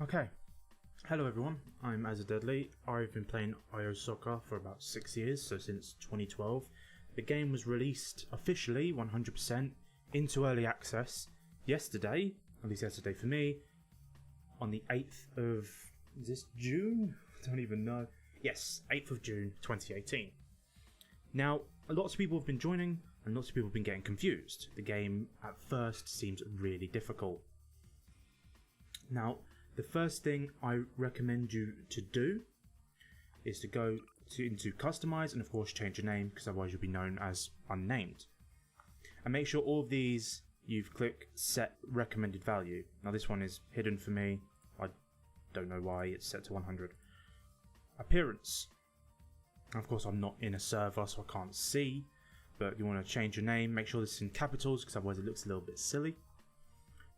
Okay, hello everyone, I'm Deadly. I've been playing IOSoccer for about 6 years, so since 2012. The game was released officially 100% into early access yesterday, at least yesterday for me, on the 8th of, is this June? I don't even know. Yes, 8th of June 2018. Now, lots of people have been joining and lots of people have been getting confused. The game at first seems really difficult. Now, the first thing I recommend you to do is to go into customize and of course change your name, because otherwise you'll be known as unnamed. And make sure all of these you've clicked set recommended value. Now this one is hidden for me. I don't know why it's set to 100. Appearance. And of course I'm not in a server so I can't see, but you want to change your name. Make sure this is in capitals because otherwise it looks a little bit silly.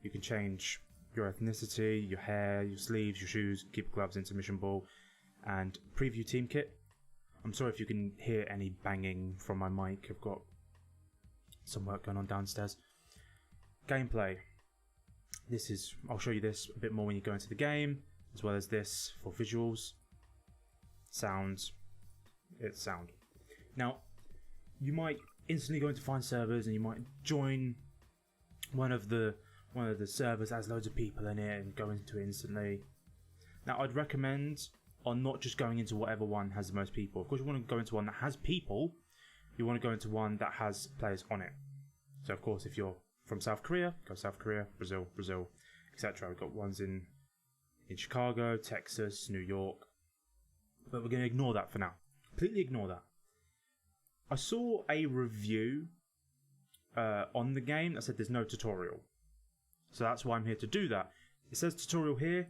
You can change your ethnicity, your hair, your sleeves, your shoes, keep gloves, intermission ball, and preview team kit. I'm sorry if you can hear any banging from my mic. I've got some work going on downstairs. Gameplay. I'll show you this a bit more when you go into the game, as well as this for visuals. Sounds. It's sound. Now, you might instantly go into find servers and you might join one of the servers that has loads of people in it and go into it instantly. Now I'd recommend on not just going into whatever one has the most people. Of course you want to go into one that has people, you want to go into one that has players on it. So of course if you're from South Korea, go South Korea, Brazil, etc. We've got ones in Chicago, Texas, New York. But we're going to ignore that for now. Completely ignore that. I saw a review on the game that said there's no tutorial. So that's why I'm here to do that. It says tutorial here.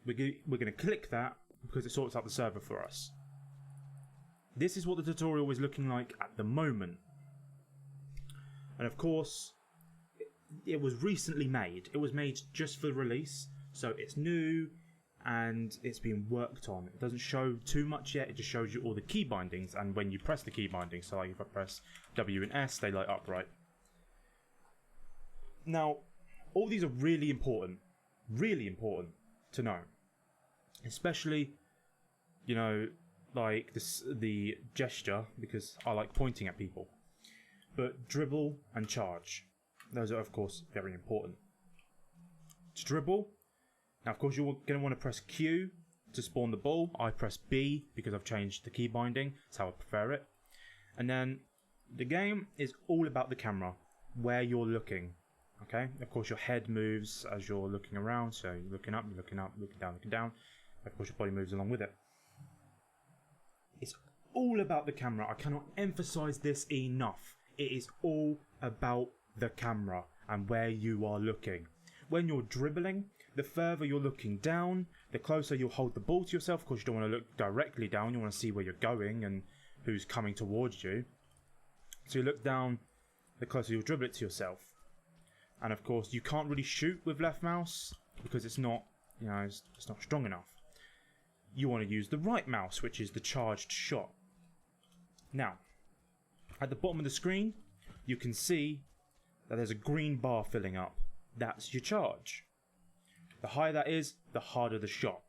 We're going to click that because it sorts out the server for us. This is what the tutorial is looking like at the moment. And of course, it was recently made. It was made just for release. So it's new and it's being worked on. It doesn't show too much yet. It just shows you all the key bindings. And when you press the key bindings, so like if I press W and S, they light up right. Now, all these are really important to know, especially, you know, like the gesture, because I like pointing at people. But dribble and charge, those are of course very important. To dribble, now of course you're going to want to press Q to spawn the ball. I press B because I've changed the key binding. That's how I prefer it. And then the game is all about the camera, where you're looking. Okay, of course your head moves as you're looking around, so you're looking up, looking down. Of course your body moves along with it. It's all about the camera. I cannot emphasize this enough. It is all about the camera and where you are looking. When you're dribbling, the further you're looking down, the closer you'll hold the ball to yourself. Of course you don't want to look directly down, you want to see where you're going and who's coming towards you. So you look down, the closer you'll dribble it to yourself. And of course, you can't really shoot with left mouse because it's not, you know, it's not strong enough. You want to use the right mouse, which is the charged shot. Now, at the bottom of the screen, you can see that there's a green bar filling up. That's your charge. The higher that is, the harder the shot.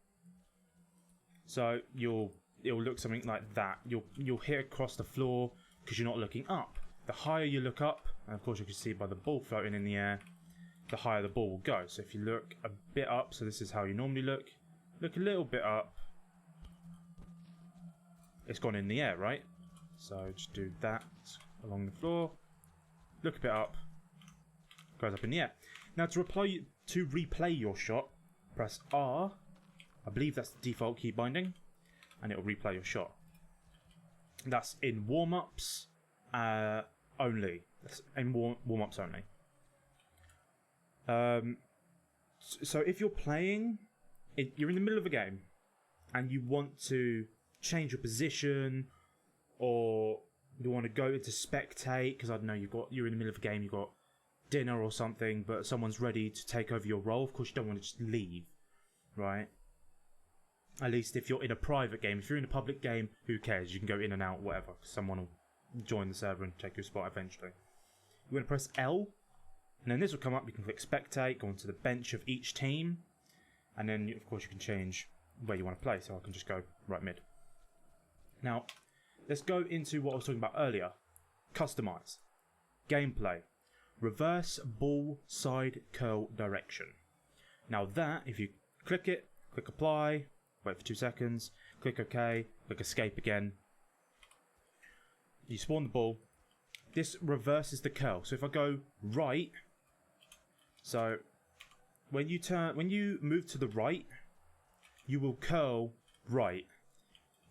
So it'll look something like that. You'll hit across the floor because you're not looking up. The higher you look up, and of course you can see by the ball floating in the air, the higher the ball will go. So if you look a bit up, so this is how you normally look a little bit up, it's gone in the air, right? So just do that along the floor, look a bit up, goes up in the air. Now to replay your shot, press R, I believe that's the default key binding, and it will replay your shot. That's in warm-ups. Only. That's in warm-ups only. So if you're playing, you're in the middle of a game, and you want to change your position, or you want to go into spectate, because I don't know, you're in the middle of a game, you've got dinner or something, but someone's ready to take over your role. Of course, you don't want to just leave, right? At least if you're in a private game. If you're in a public game, who cares? You can go in and out, whatever. Someone will join the server and take your spot eventually. You want to press L, and then this will come up. You can click spectate, go onto the bench of each team, And then, of course, you can change where you want to play. So I can just go right mid. Now, let's go into what I was talking about earlier. Customize. Gameplay. Reverse ball side curl direction. Now that, if you click it, click apply, wait for 2 seconds, click OK, click escape again. You spawn the ball. This reverses the curl. So if I go right, so when you move to the right, you will curl right.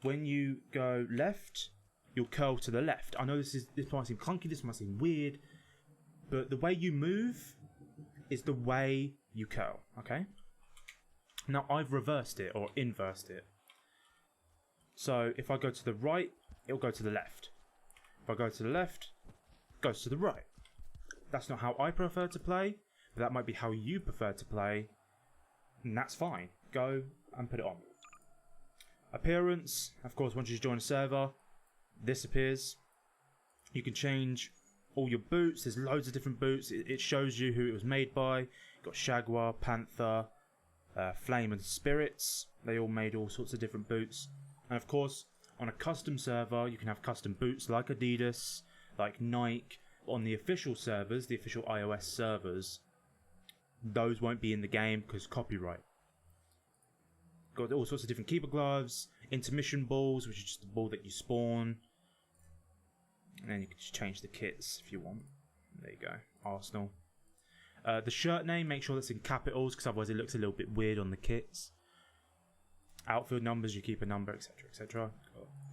When you go left, you'll curl to the left. I know this might seem clunky, this might seem weird, but the way you move is the way you curl, okay? Now I've reversed it or inversed it. So if I go to the right, it'll go to the left. If I go to the left, it goes to the right. That's not how I prefer to play, but that might be how you prefer to play, and that's fine. Go and put it on. Appearance, of course, once you join a server, this appears. You can change all your boots. There's loads of different boots. It shows you who it was made by. You've got Jaguar, Panther, Flame and Spirits. They all made all sorts of different boots. And of course, on a custom server, you can have custom boots like Adidas, like Nike. On the official servers, the official iOS servers, those won't be in the game because copyright. Got all sorts of different keeper gloves, intermission balls, which is just the ball that you spawn. And then you can just change the kits if you want. There you go, Arsenal. The shirt name, make sure that's in capitals because otherwise it looks a little bit weird on the kits. Outfield numbers, you keep a number, etc, etc.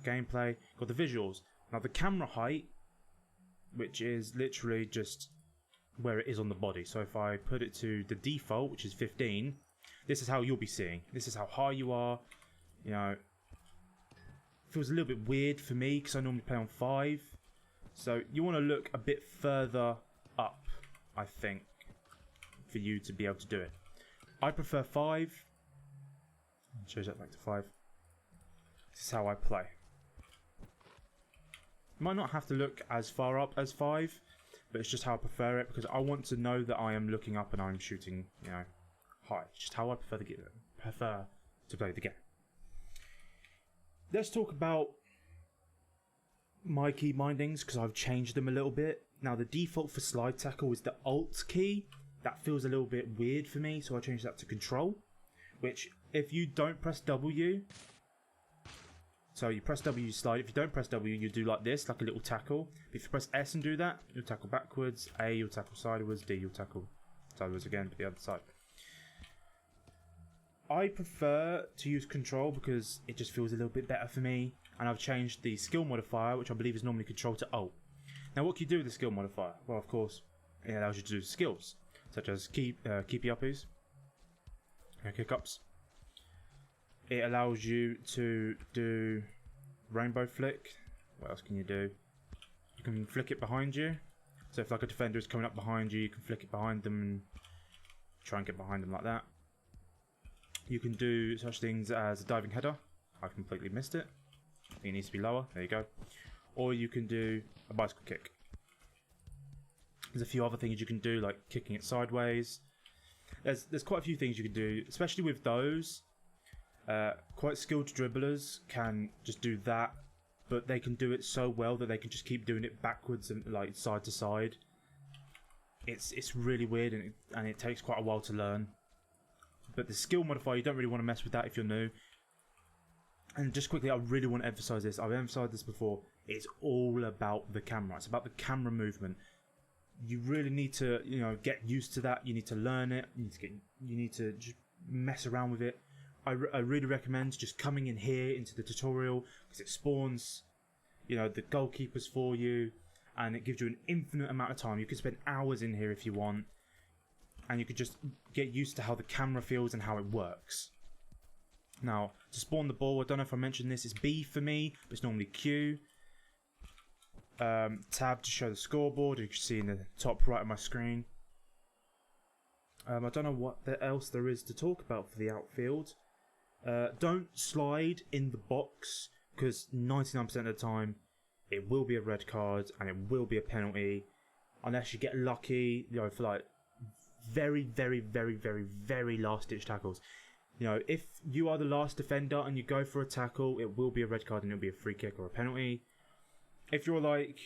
Gameplay, got the visuals. Now the camera height, which is literally just where it is on the body. So if I put it to the default, which is 15, this is how you'll be seeing. This is how high you are. You know, it feels a little bit weird for me because I normally play on 5. So you want to look a bit further up, I think, for you to be able to do it. I prefer 5. Change that back to 5. This is how I play. Might not have to look as far up as 5, but it's just how I prefer it because I want to know that I am looking up and I'm shooting, you know, high. It's just how I prefer to play the game. Let's talk about my key bindings because I've changed them a little bit. Now the default for slide tackle is the Alt key. That feels a little bit weird for me, so I changed that to Control. Which, if you don't press W, so you press W, you slide. If you don't press W, you do like this, like a little tackle. If you press S and do that, you'll tackle backwards. A, you'll tackle sideways. D, you'll tackle sideways again, but the other side. I prefer to use Control because it just feels a little bit better for me. And I've changed the skill modifier, which I believe is normally Control, to Alt. Now, what can you do with the skill modifier? Well, of course, it allows you to do skills, such as keepy uppies, kick ups. It allows you to do rainbow flick. What else can you do? You can flick it behind you. So if like a defender is coming up behind you, you can flick it behind them and try and get behind them like that. You can do such things as a diving header. I completely missed it. I think it needs to be lower. There you go. Or you can do a bicycle kick. There's a few other things you can do, like kicking it sideways. There's quite a few things you can do, especially with those. Quite skilled dribblers can just do that, but they can do it so well that they can just keep doing it backwards and like side to side. It's really weird and it takes quite a while to learn. But the skill modifier, you don't really want to mess with that if you're new. And just quickly, I really want to emphasize this. I've emphasized this before. It's all about the camera. It's about the camera movement. You really need to, you know, get used to that. You need to learn it. You need to just mess around with it. I really recommend just coming in here into the tutorial because it spawns, you know, the goalkeepers for you, and it gives you an infinite amount of time. You can spend hours in here if you want, and you could just get used to how the camera feels and how it works. Now, to spawn the ball, I don't know if I mentioned this, it's B for me, but it's normally Q. Tab to show the scoreboard, you can see in the top right of my screen. I don't know what else there is to talk about for the outfield. Don't slide in the box, because 99% of the time it will be a red card and it will be a penalty, unless you get lucky, you know, for like very, very, very, very, very last ditch tackles. You know, if you are the last defender and you go for a tackle, it will be a red card and it'll be a free kick or a penalty. If you're like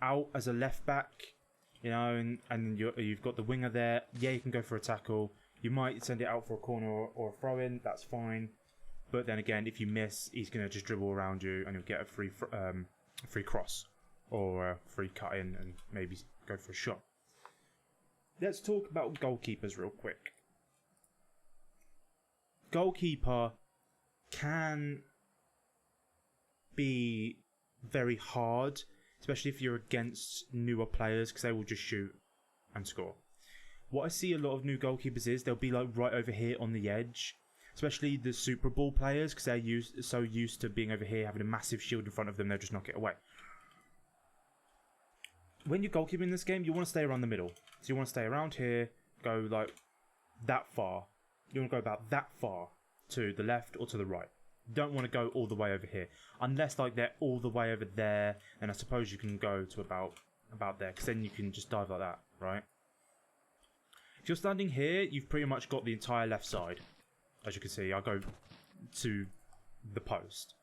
out as a left back, you know, and you've got the winger there, yeah, you can go for a tackle. You might send it out for a corner or a throw in. That's fine. But then again, if you miss, he's gonna just dribble around you and you'll get a free cross or a free cut in and maybe go for a shot. Let's talk about goalkeepers real quick. Goalkeeper can be very hard, especially if you're against newer players, because they will just shoot and score. What I see a lot of new goalkeepers is they'll be like right over here on the edge, especially the Super Bowl players, because they're so used to being over here, having a massive shield in front of them, they'll just knock it away. When you're goalkeeping in this game, you want to stay around the middle. So you want to stay around here, go like that far. You want to go about that far to the left or to the right. You don't want to go all the way over here. Unless like they're all the way over there, and I suppose you can go to about there, because then you can just dive like that, right? If you're standing here, you've pretty much got the entire left side. As you can see, I go to the post.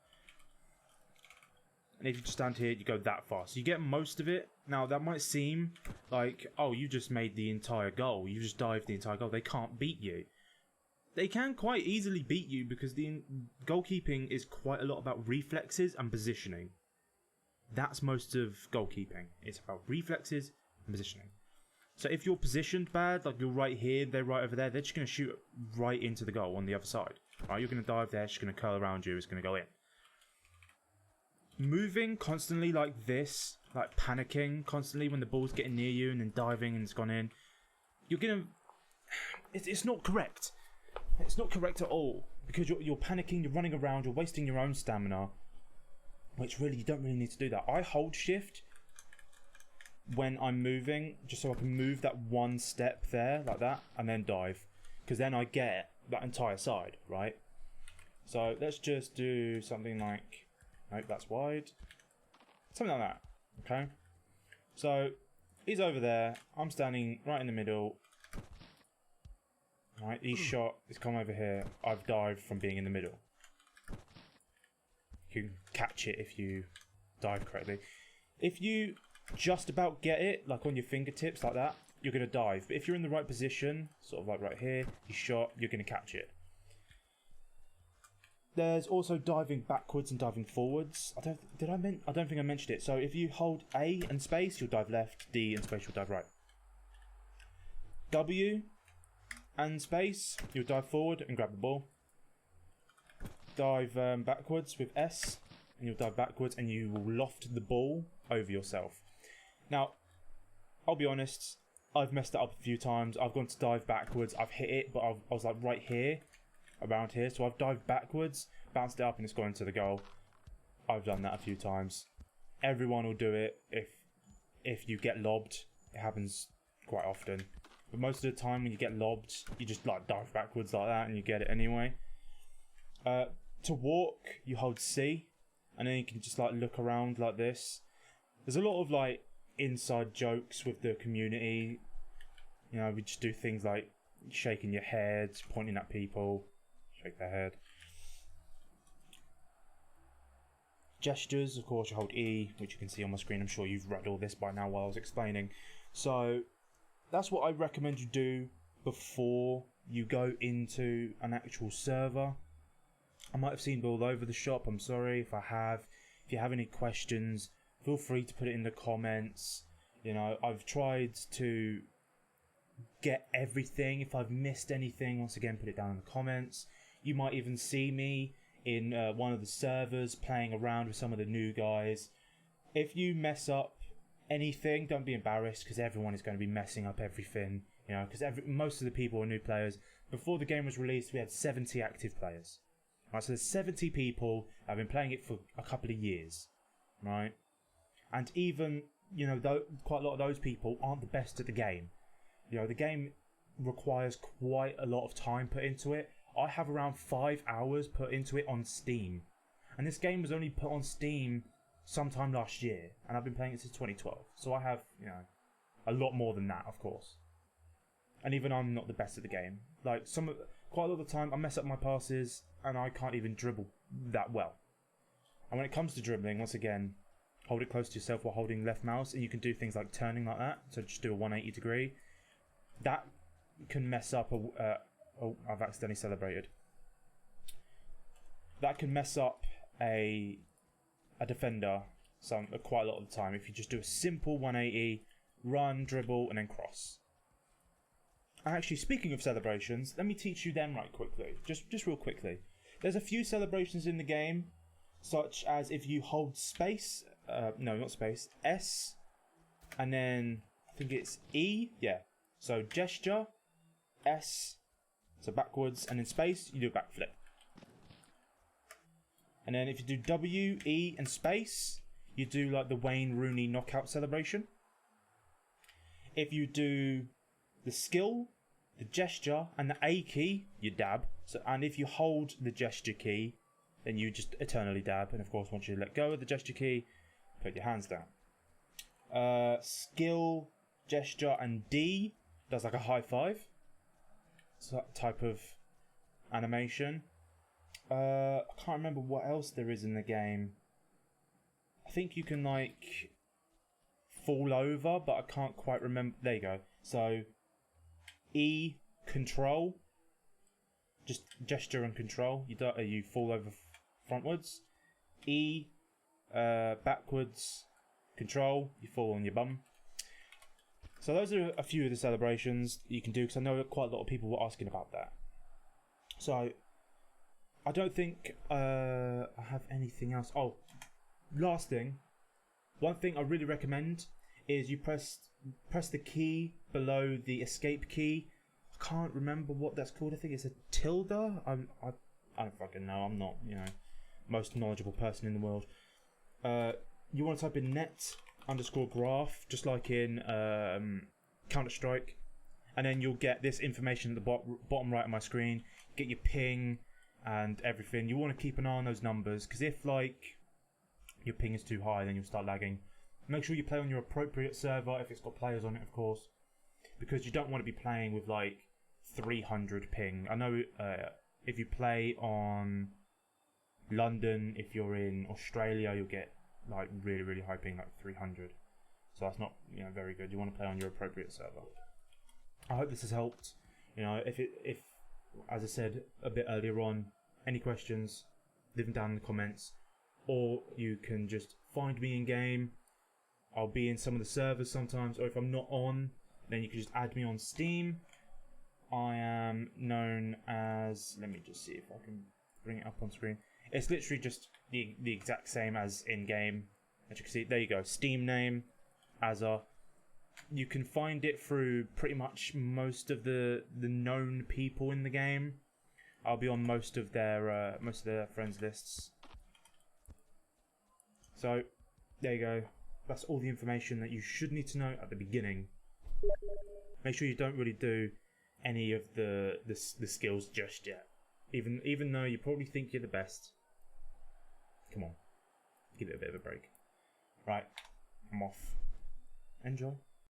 And if you just stand here, you go that far. So you get most of it. Now, that might seem like, oh, you just made the entire goal. You just dived the entire goal. They can't beat you. They can quite easily beat you because the goalkeeping is quite a lot about reflexes and positioning. That's most of goalkeeping. It's about reflexes and positioning. So if you're positioned bad, like you're right here, they're right over there, they're just going to shoot right into the goal on the other side. Right, you're going to dive there, it's just going to curl around you, it's going to go in. Moving constantly like this, like panicking constantly when the ball's getting near you and then diving and it's gone in, you're going to... It's not correct. It's not correct at all. Because you're panicking, you're running around, you're wasting your own stamina. Which really, you don't really need to do that. I hold shift when I'm moving, just so I can move that one step there, like that, and then dive. Because then I get that entire side, right? So let's just do something like... Nope, that's wide. Something like that, okay? So, he's over there, I'm standing right in the middle. Right, he's shot, he's come over here, I've dived from being in the middle. You can catch it if you dive correctly. If you just about get it, like on your fingertips, like that, you're going to dive. But if you're in the right position, sort of like right here, you shot, you're going to catch it. There's also diving backwards and diving forwards. I don't think I mentioned it. So if you hold A and space, you'll dive left. D and space, you'll dive right. W and space, you'll dive forward and grab the ball. Dive backwards with S, and you'll dive backwards, and you will loft the ball over yourself. Now, I'll be honest, I've messed it up a few times. I've gone to dive backwards, I've hit it, but I was like right here, around here, so I've dived backwards, bounced it up, and it's gone into the goal. I've done that a few times. Everyone will do it if you get lobbed. It happens quite often. But most of the time when you get lobbed, you just like dive backwards like that and you get it anyway. To walk, you hold C, and then you can just like look around like this. There's a lot of like inside jokes with the community. You know, we just do things like shaking your head, pointing at people, shake their head. Gestures, of course, you hold E, which you can see on my screen. I'm sure you've read all this by now while I was explaining. So that's what I recommend you do before you go into an actual server. I might have seen all over the shop, I'm sorry if I have. If you have any questions, feel free to put it in the comments. You know, I've tried to get everything. If I've missed anything, once again, put it down in the comments. You might even see me in one of the servers playing around with some of the new guys. If you mess up anything, don't be embarrassed, because everyone is going to be messing up everything. You know, because most of the people are new players. Before the game was released, we had 70 active players. Right, so there's 70 people that have been playing it for a couple of years, right? And even, you know, quite a lot of those people aren't the best at the game. You know, the game requires quite a lot of time put into it. I have around 5 hours put into it on Steam. And this game was only put on Steam sometime last year, and I've been playing it since 2012. So I have, you know, a lot more than that, of course. And even I'm not the best at the game. Like quite a lot of the time I mess up my passes and I can't even dribble that well. And when it comes to dribbling, once again, hold it close to yourself while holding left mouse, and you can do things like turning like that. So just do a 180 degree. That can mess up oh, I've accidentally celebrated. That can mess up a defender quite a lot of the time if you just do a simple 180, run, dribble, and then cross. Actually, speaking of celebrations, let me teach you them right quickly. Just real quickly. There's a few celebrations in the game, such as if you hold space, no, not space, S, and then I think it's E, yeah. So gesture, S, so backwards, and in space, you do a backflip. And then if you do W, E, and space, you do like the Wayne Rooney knockout celebration. If you do the skill, the gesture, and the A key, you dab. So, and if you hold the gesture key, then you just eternally dab. And of course, once you let go of the gesture key, put your hands down. Skill, gesture, and D does like a high five. So that type of animation. I can't remember what else there is in the game. I think you can like fall over, but I can't quite remember. There you go. So E, control, just gesture and control. You fall over frontwards. E, backwards, control. You fall on your bum. So those are a few of the celebrations you can do, because I know quite a lot of people were asking about that. So I don't think I have anything else. Oh, last thing. One thing I really recommend is you press the key below the escape key. I can't remember what that's called. I think it's a tilde. I don't fucking know. I'm not, most knowledgeable person in the world. You want to type in net_graph, just like in Counter-Strike, and then you'll get this information at the bottom right of my screen. Get your ping and everything. You want to keep an eye on those numbers, because if like your ping is too high, then you'll start lagging. Make sure you play on your appropriate server if it's got players on it, of course, because you don't want to be playing with like 300 ping. I know if you play on London, if you're in Australia, you'll get like really, really high ping, like 300. So that's not very good. You want to play on your appropriate server. I hope this has helped. If as I said a bit earlier on, any questions, leave them down in the comments, or you can just find me in game. I'll be in some of the servers sometimes, or if I'm not on, then you can just add me on Steam. I am known as, let me just see if I can bring it up on screen. It's literally just the exact same as in game. As you can see, there you go, Steam name, Azza. You can find it through pretty much most of the known people in the game. I'll be on most of their friends lists. So there you go. That's all the information that you should need to know at the beginning. Make sure you don't really do any of the skills just yet. Even though you probably think you're the best. Come on. Give it a bit of a break. Right. I'm off. Enjoy.